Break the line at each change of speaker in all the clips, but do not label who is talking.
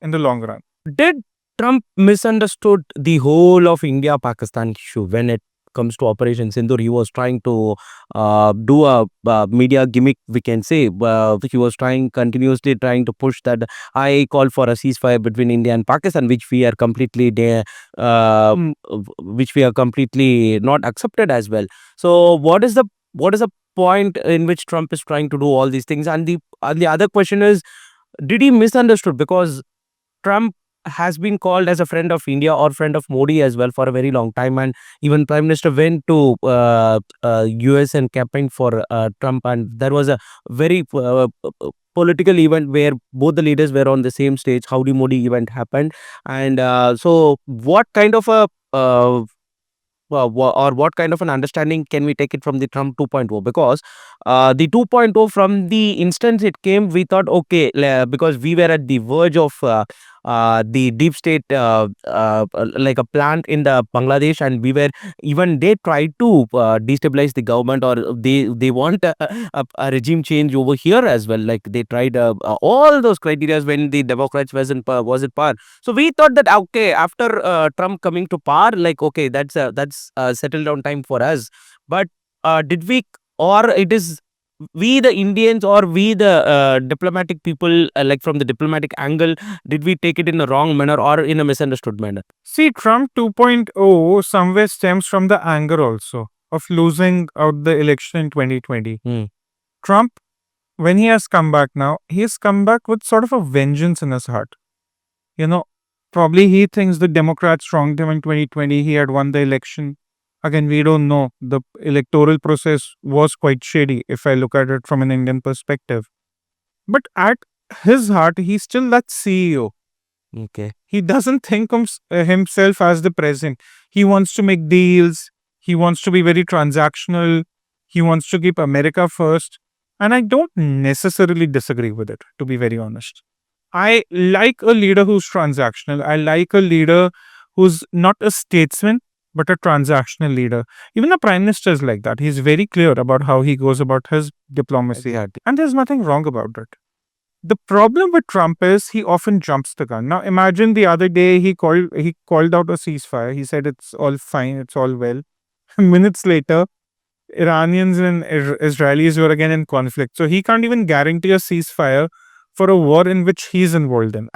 in the long run.
Did Trump misunderstood the whole of India-Pakistan issue when it comes to Operation Sindoor? He was trying to do a media gimmick, we can say. He was continuously trying to push that I call for a ceasefire between India and Pakistan, which we are completely which we are completely not accepted as well. So, what is the point in which Trump is trying to do all these things? And the other question is, did he misunderstood? Because Trump has been called as a friend of India or friend of Modi as well for a very long time, and even Prime Minister went to US and campaigned for Trump, and there was a very political event where both the leaders were on the same stage. Howdy Modi event happened, and so what kind of a or what kind of an understanding can we take it from the Trump 2.0? Because the 2.0, from the instance it came, we thought, okay, because we were at the verge of the deep state, like a plant in the Bangladesh, and even they tried to destabilize the government, or they want a regime change over here as well. Like they tried all those criteria when the Democrats was in power. So we thought that, okay, after Trump coming to power, like, okay, that's settled down time for us. But did we, or it is we the Indians, or we the diplomatic people, like from the diplomatic angle, did we take it in a wrong manner or in a misunderstood manner?
See, Trump 2.0 somewhere stems from the anger also of losing out the election in 2020.
Hmm.
Trump, when he has come back now, he has come back with sort of a vengeance in his heart. You know, probably he thinks the Democrats wronged him in 2020. He had won the election. Again, we don't know. The electoral process was quite shady if I look at it from an Indian perspective. But at his heart, he's still that CEO.
Okay.
He doesn't think of himself as the president. He wants to make deals. He wants to be very transactional. He wants to keep America first. And I don't necessarily disagree with it, to be very honest. I like a leader who's transactional. I like a leader who's not a statesman, but a transactional leader. Even the prime minister is like that. He's very clear about how he goes about his diplomacy.
Exactly.
And there's nothing wrong about it. The problem with Trump is he often jumps the gun. Now imagine the other day he called out a ceasefire. He said it's all fine, it's all well. Minutes later, Iranians and Israelis were again in conflict. So he can't even guarantee a ceasefire for a war in which he's involved in.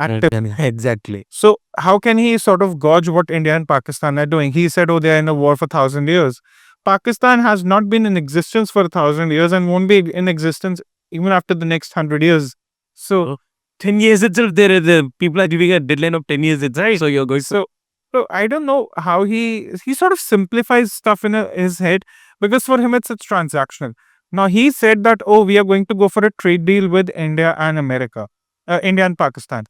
Exactly.
So how can he sort of gauge what India and Pakistan are doing? He said, oh, they're in a war for 1,000 years. Pakistan has not been in existence for 1,000 years and won't be in existence even after the next 100 years. So
10 years itself, the people are giving a deadline of 10 years itself.
Right.
So you're going.
So I don't know how he sort of simplifies stuff in his head, because for him it's transactional. Now he said that, oh, we are going to go for a trade deal with India and India and Pakistan.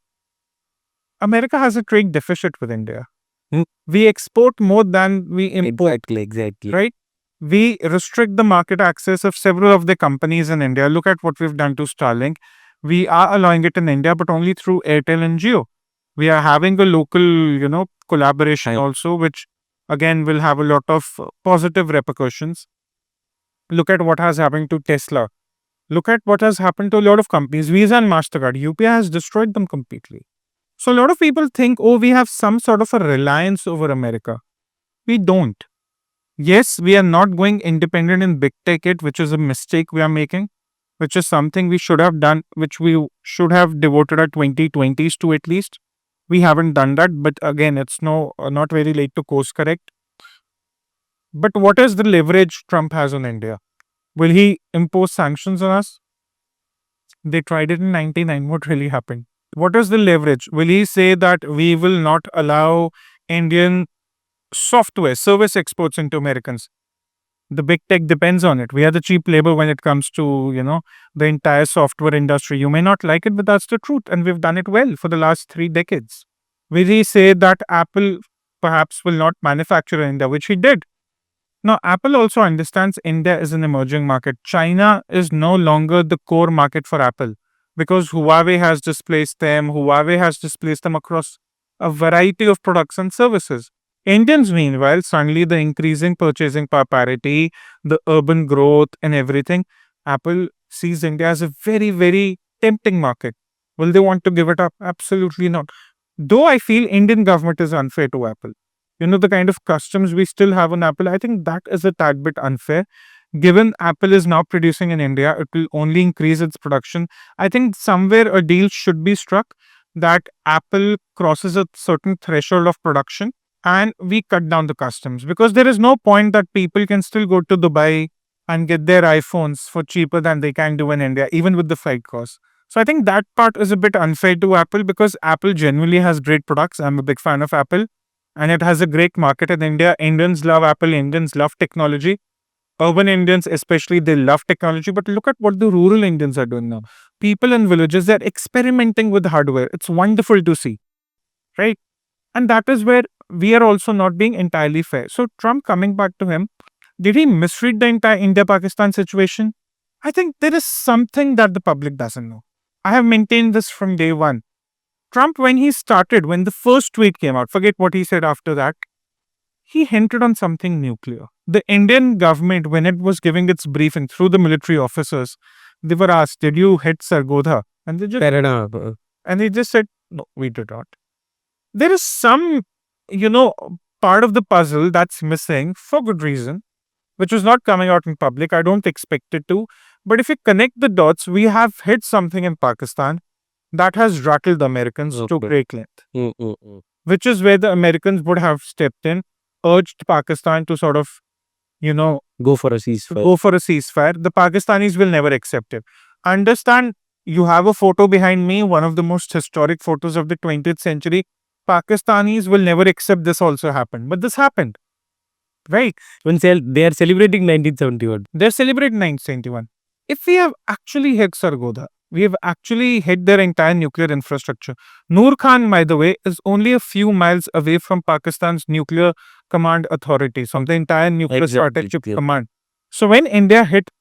America has a trade deficit with India.
Hmm.
We export more than we import.
Exactly.
Right? We restrict the market access of several of the companies in India. Look at what we've done to Starlink. We are allowing it in India, but only through Airtel and Jio. We are having a local, collaboration also, which again will have a lot of positive repercussions. Look at what has happened to Tesla. Look at what has happened to a lot of companies. Visa and MasterCard. UPI has destroyed them completely. So a lot of people think, oh, we have some sort of a reliance over America. We don't. Yes, we are not going independent in big ticket, which is a mistake we are making, which is something we should have done, which we should have devoted our 2020s to at least. We haven't done that, but again, it's not very late to course correct. But what is the leverage Trump has on India? Will he impose sanctions on us? They tried it in 99. What really happened? What is the leverage? Will he say that we will not allow Indian software, service exports into Americans? The big tech depends on it. We are the cheap labor when it comes to, the entire software industry. You may not like it, but that's the truth. And we've done it well for the last 3 decades. Will he say that Apple perhaps will not manufacture in India, which he did? Now, Apple also understands India is an emerging market. China is no longer the core market for Apple, because Huawei has displaced them. Huawei has displaced them across a variety of products and services. Indians, meanwhile, suddenly the increasing purchasing power parity, the urban growth and everything, Apple sees India as a very, very tempting market. Will they want to give it up? Absolutely not. Though I feel Indian government is unfair to Apple. The kind of customs we still have on Apple, I think that is a tad bit unfair. Given Apple is now producing in India, it will only increase its production. I think somewhere a deal should be struck that Apple crosses a certain threshold of production and we cut down the customs, because there is no point that people can still go to Dubai and get their iPhones for cheaper than they can do in India, even with the flight costs. So I think that part is a bit unfair to Apple, because Apple genuinely has great products. I'm a big fan of Apple and it has a great market in India. Indians love Apple, Indians love technology. Urban Indians, especially, they love technology. But look at what the rural Indians are doing now. People in villages, they're experimenting with hardware. It's wonderful to see, right? And that is where we are also not being entirely fair. So, Trump, coming back to him, did he misread the entire India Pakistan situation? I think there is something that the public doesn't know. I have maintained this from day one. Trump, when he started, when the first tweet came out, forget what he said after that, he hinted on something nuclear. The Indian government, when it was giving its briefing through the military officers, they were asked, "Did you hit Sargodha?" And
Fair enough.
they just said, "No, we did not." There is some, you know, part of the puzzle that's missing for good reason, which was not coming out in public. I don't expect it to. But if you connect the dots, we have hit something in Pakistan that has rattled the Americans to
Okay.
great length,
Mm, mm, mm.
which is where the Americans would have stepped in, urged Pakistan to sort of, you know,
Go for a ceasefire.
go for a ceasefire. The Pakistanis will never accept it. Understand, you have a photo behind me, one of the most historic photos of the 20th century. Pakistanis will never accept this also happened. But this happened, right?
When they are celebrating 1971.
They're celebrating 1971. If we have actually hit Sargodha, we have actually hit their entire nuclear infrastructure. Noor Khan, by the way, is only a few miles away from Pakistan's nuclear command authority, from the entire nuclear
Exactly,
strategic
yeah.
command. So when India hit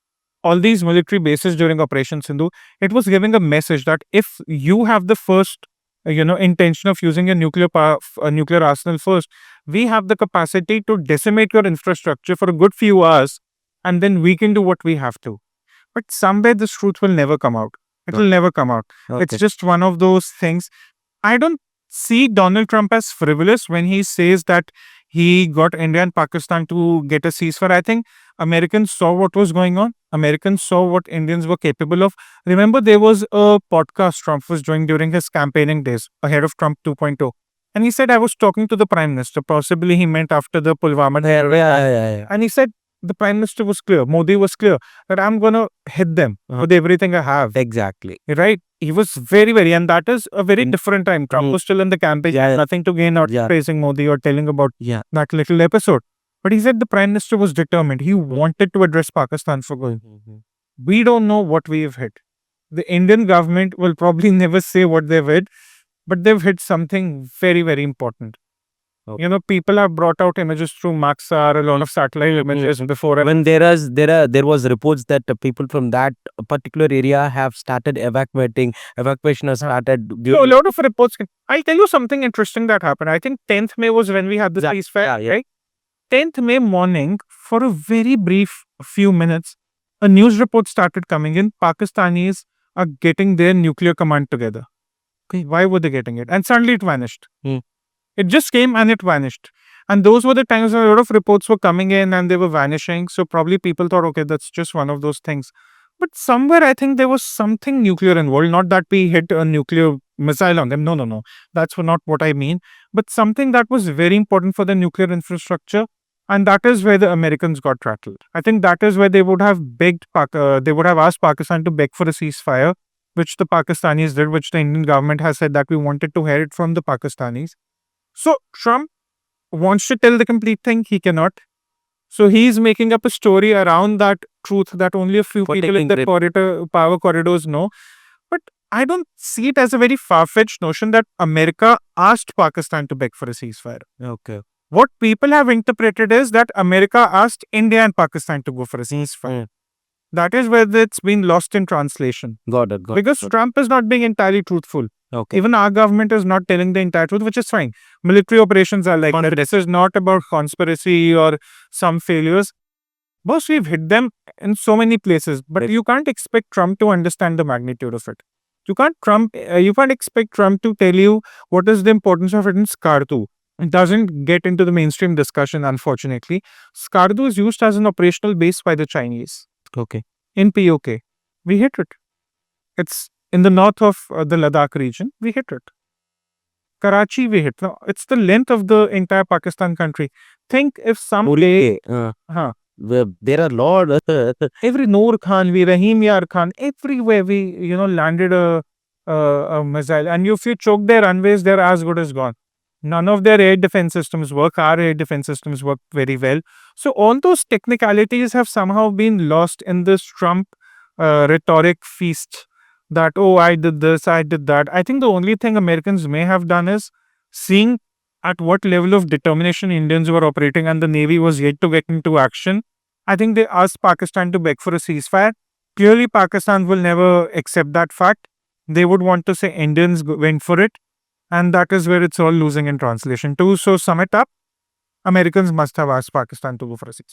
all these military bases during Operation Sindhu, it was giving a message that if you have the first, intention of using a nuclear arsenal first, we have the capacity to decimate your infrastructure for a good few hours, and then we can do what we have to. But somewhere this truth will never come out. It will never come out. It's
Okay.
just one of those things. I don't see Donald Trump as frivolous when he says that he got India and Pakistan to get a ceasefire. I think Americans saw what was going on. Americans saw what Indians were capable of. Remember, there was a podcast Trump was doing during his campaigning days ahead of Trump 2.0. And he said, I was talking to the Prime Minister. Possibly he meant after the Pulwama.
Yeah.
And he said, the Prime Minister was clear, Modi was clear, that I'm going to hit them
Uh-huh.
with everything I have.
Exactly.
Right? He was very, very, and that is a very different time. Trump
Mm.
was still in the campaign,
Yeah.
nothing to gain out
Yeah.
praising Modi or telling about
Yeah.
that little episode. But he said the Prime Minister was determined. He wanted to address Pakistan for good. We don't know what we've hit. The Indian government will probably never say what they've hit, but they've hit something very, very important.
Okay.
People have brought out images through Maxar, a lot of satellite images before.
When there was reports that people from that particular area have started evacuation has started.
So a lot of reports. I'll tell you something interesting that happened. I think 10th May was when we had the ceasefire,
yeah.
right? 10th May morning, for a very brief few minutes, a news report started coming in. Pakistanis are getting their nuclear command together. Okay, why were they getting it? And suddenly it vanished.
Hmm.
It just came and it vanished. And those were the times when a lot of reports were coming in and they were vanishing. So probably people thought, okay, that's just one of those things. But somewhere I think there was something nuclear involved. Not that we hit a nuclear missile on them. No. That's not what I mean. But something that was very important for the nuclear infrastructure. And that is where the Americans got rattled. I think that is where they would have they would have asked Pakistan to beg for a ceasefire, which the Pakistanis did, which the Indian government has said that we wanted to hear it from the Pakistanis. So Trump wants to tell the complete thing. He cannot. So he's making up a story around that truth that only a few people in the power corridors know. But I don't see it as a very far-fetched notion that America asked Pakistan to beg for a ceasefire.
Okay.
What people have interpreted is that America asked India and Pakistan to go for a ceasefire. That is where it's been lost in translation.
Got it.
Because Trump is not being entirely truthful.
Okay.
Even our government is not telling the entire truth, which is fine. Military operations are like that. This is not about conspiracy or some failures. Boss, we've hit them in so many places, but you can't expect Trump to understand the magnitude of it. You can't expect Trump to tell you what is the importance of it in Skardu. It doesn't get into the mainstream discussion, unfortunately. Skardu is used as an operational base by the Chinese
Okay.
in POK. We hit it. It's in the north of the Ladakh region. We hit it. Karachi, we hit. No, it's the length of the entire Pakistan country. Think if some
Only,
huh,
there are lot.
every Noor Khan, we Rahim Yar Khan, everywhere we landed a missile. And if you choke their runways, they're as good as gone. None of their air defense systems work. Our air defense systems work very well. So all those technicalities have somehow been lost in this Trump rhetoric feast. That I did this, I did that. I think the only thing Americans may have done is seeing at what level of determination Indians were operating and the Navy was yet to get into action. I think they asked Pakistan to beg for a ceasefire. Clearly, Pakistan will never accept that fact. They would want to say Indians went for it. And that is where it's all losing in translation too. So, sum it up, Americans must have asked Pakistan to go for a ceasefire.